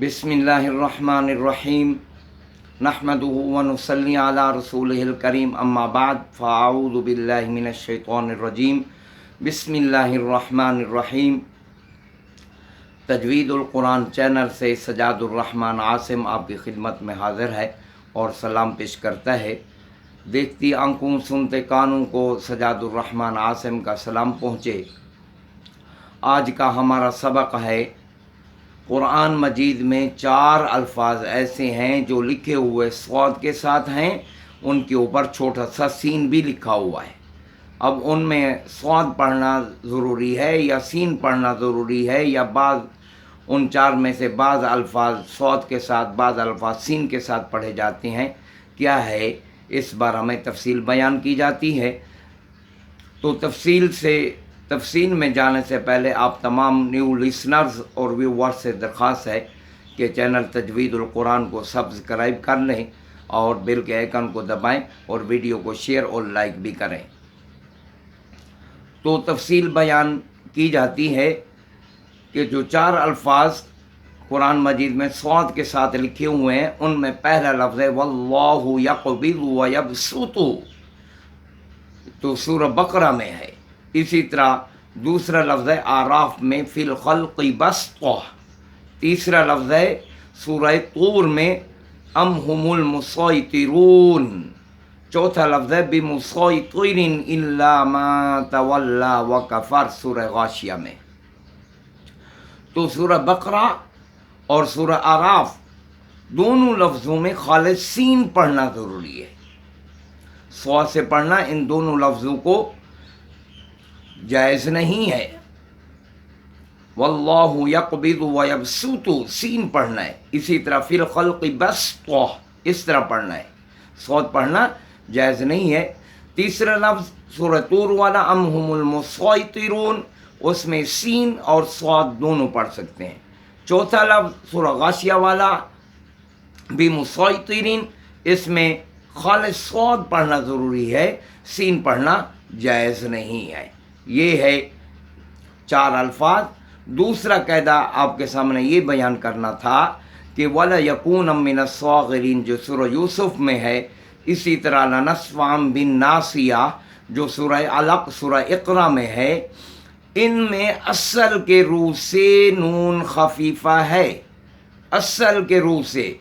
बिस्मिल्लाहिर्रहमानिर्रहीम नहमदुहु व नुसल्ली अला रसूलिहिल करीम अम्मा बाद फ़अऊज़ु बिल्लाहि मिनश शैतानिर्रजीम बिस्मिल्लाहिर्रहमानिर्रहीम। तजवीदुल कुरान चैनल से सजादुर रहमान आसिम आपकी खिदमत में हाज़िर है और सलाम पेश करता है। देखती आंखों सुनते कानों को सजादुर रहमान आसिम का सलाम पहुँचे। आज का हमारा सबक है, कुरान मजीद में 4 अल्फाज ऐसे हैं जो लिखे हुए स्वाद के साथ हैं, उनके ऊपर छोटा सा सीन भी लिखा हुआ है। अब उनमें स्वाद पढ़ना ज़रूरी है या सीन पढ़ना ज़रूरी है, या उन 4 में से बाज़ अल्फाज स्वाद के साथ बाज़ अल्फाज सीन के साथ पढ़े जाते हैं, क्या है इस बार हमें तफसील बयान की जाती है। तो तफसील में जाने से पहले आप तमाम न्यू लिसनर्स और व्यूवर्स से दरख्वास्त है कि चैनल तजवीदुल कुरान को सब्सक्राइब कर लें और बेल के आइकन को दबाएं और वीडियो को शेयर और लाइक भी करें। तो तफसील बयान की जाती है कि जो 4 अल्फाज कुरान मजीद में स्वाद के साथ लिखे हुए हैं, उनमें पहला लफ्ज़ है वल्लाहु यक़बिज़ु व यबसुतु, तो सूरह बकरा में है। इसी तरह दूसरा लफ्ज़ है आराफ में फिल खल्क़ि बस्ता। तीसरा लफ्ज़ है सूरह तूर में अम हुमुल मुसैतिरून। चौथा लफ्ज़ है बिमुसैतिरिन इल्ला मा तवल्ला व कफ़र, सूरह गाशिया में। तो सूरह बकरा और सूरह आराफ दोनों लफ्ज़ों में खालिस सीन पढ़ना ज़रूरी है। स्वाद से पढ़ना इन दोनों लफ्ज़ों को जायज़ नहीं है। वल्लाहु यक़बिज़ु व यबसुतु सीन पढ़ना है। इसी तरह फिल खल्क़ि बस्ता इस तरह पढ़ना है, स्वाद पढ़ना जायज़ नहीं है। तीसरा लफ्ज़ सूरह तूर वाला अम हुमुल मुसैतिरून, उसमें सीन और स्वाद दोनों पढ़ सकते हैं। चौथा लफ्ज़ सूरह गाशिया वाला बिमुसैतिरिन, इसमें खालिस स्वाद पढ़ना ज़रूरी है, सीन पढ़ना जायज़ नहीं है। ये है 4 अल्फाज। दूसरा कायदा आपके सामने ये बयान करना था कि वला यकून मिनस सागिरीन जो सूरह यूसुफ में है। इसी तरह लनस्फ़ाम बिन नासिया जो सूरह अलक़ सूरह इक़रा में है। इनमें असल के रूप से नून खफीफ़ा है, असल के रूप से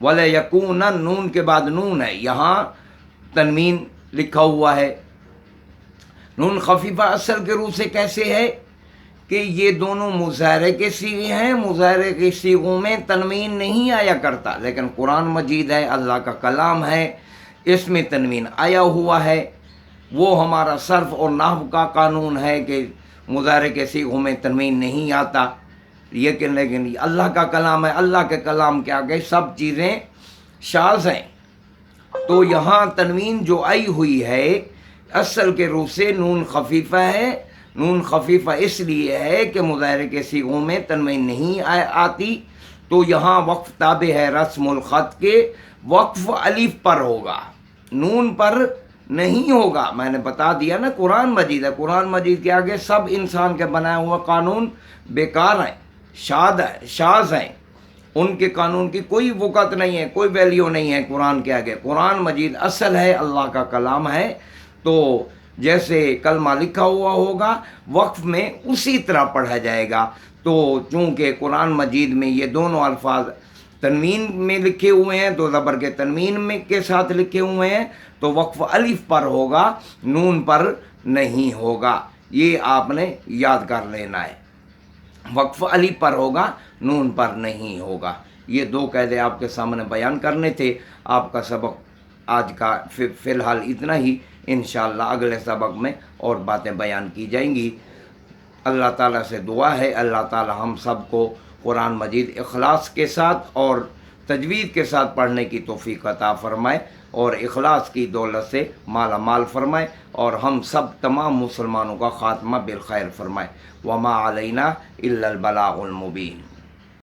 वला यकून नून के बाद नून है, यहाँ तनवीन लिखा हुआ है। नून खफीफा असल के रूप से कैसे है कि ये दोनों मुज़ाहरे के सीगे हैं। मुज़ाहरे के सीगों में तनवीन नहीं आया करता, लेकिन कुरान मजीद है, अल्लाह का कलाम है, इसमें तनवीन आया हुआ है। वो हमारा सर्फ़ और नहव का कानून है कि मुज़ाहरे के सीगों में तनवीन नहीं आता। लेकिन अल्लाह का कलाम है, अल्लाह के कलाम के आगे सब चीज़ें शाज़ हैं। तो यहाँ तनवीन जो आई हुई है असल के रूप से नून खफीफ़ा है। नून खफीफ़ा इसलिए है कि मुज़ाहरे के सीगों में तनवीन नहीं आती। तो यहाँ वक्फ़ ताबे है रस्मुल ख़त के, वक्फ़ अलिफ पर होगा, नून पर नहीं होगा। मैंने बता दिया ना, कुरान मजीद है, कुरान मजीद के आगे सब इंसान के बनाया हुआ कानून बेकार हैं, शाज़ हैं। उनके कानून की कोई वक़्त नहीं है, कोई वैल्यू नहीं है कुरान के आगे। कुरान मजीद असल है, अल्लाह का कलाम है। तो जैसे कलमा लिखा हुआ होगा वक्फ में उसी तरह पढ़ा जाएगा। तो चूँकि कुरान मजीद में ये दोनों अल्फाज तनवीन में लिखे हुए हैं, दो ज़बर के तनवीन में के साथ लिखे हुए हैं, तो वक्फ अलिफ पर होगा, नून पर नहीं होगा। ये आपने याद कर लेना है, वक्फ अलिफ पर होगा, नून पर नहीं होगा। ये 2 कायदे आपके सामने बयान करने थे। आपका सबक आज का फ़िलहाल इतना ही। इंशाअल्लाह अगले सबक में और बातें बयान की जाएंगी। अल्लाह ताला से दुआ है, अल्लाह ताला हम सब को कुरान मजीद इखलास के साथ और तजवीद के साथ पढ़ने की तौफीक अता फ़रमाए और इखलास की दौलत से माला माल फ़रमाए और हम सब तमाम मुसलमानों का ख़ात्मा बिल खैर फ़रमाए। वमा अलैना इल्लल बलागुल मुबीन।